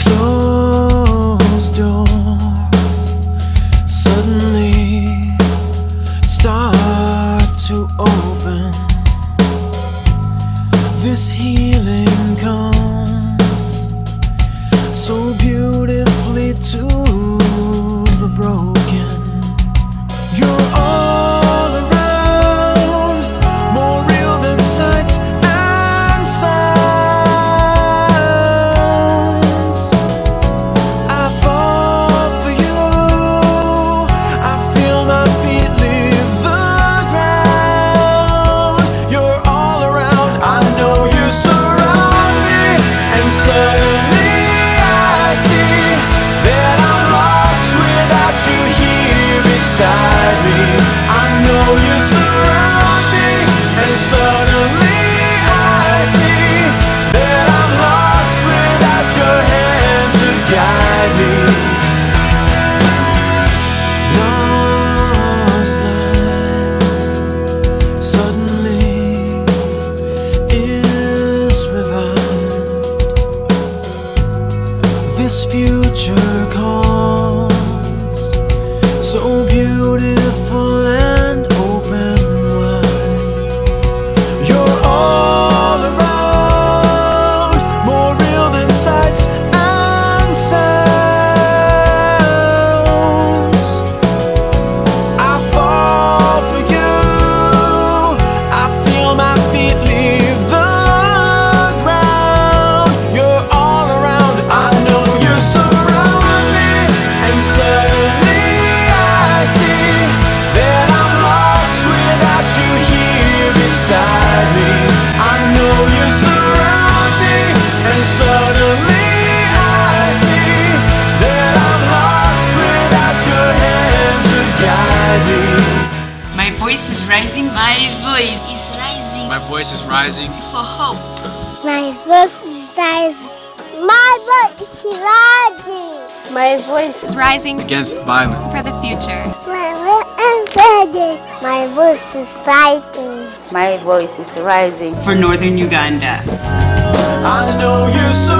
Closed doors suddenly start to open. This healing comes so beautifully to the broken. You're all around, more real than sights and sounds. I fall for you, I feel my feet leave the ground. You're all around, I know you surround me, and suddenly I see that I'm lost without you here beside me. I know you surround me, and suddenly I see that I'm lost without your hand to guide me. Lost life suddenly is revived. This future calls, so beautiful and open wide. You're all around, more real than sights and sounds. I fall for you, I feel my feet leave the ground. You're all around, I know you surround me, and suddenly I see that I'm lost without you here beside me. I know you surround me, and suddenly I see that I'm lost without your hand to guide me. My voice is rising. My voice is rising My voice is rising. for hope. My voice is rising. My voice is rising. My voice Is rising Against violence. for the future. My voice is rising. My voice is rising. My voice is rising. For Northern Uganda. I know you surround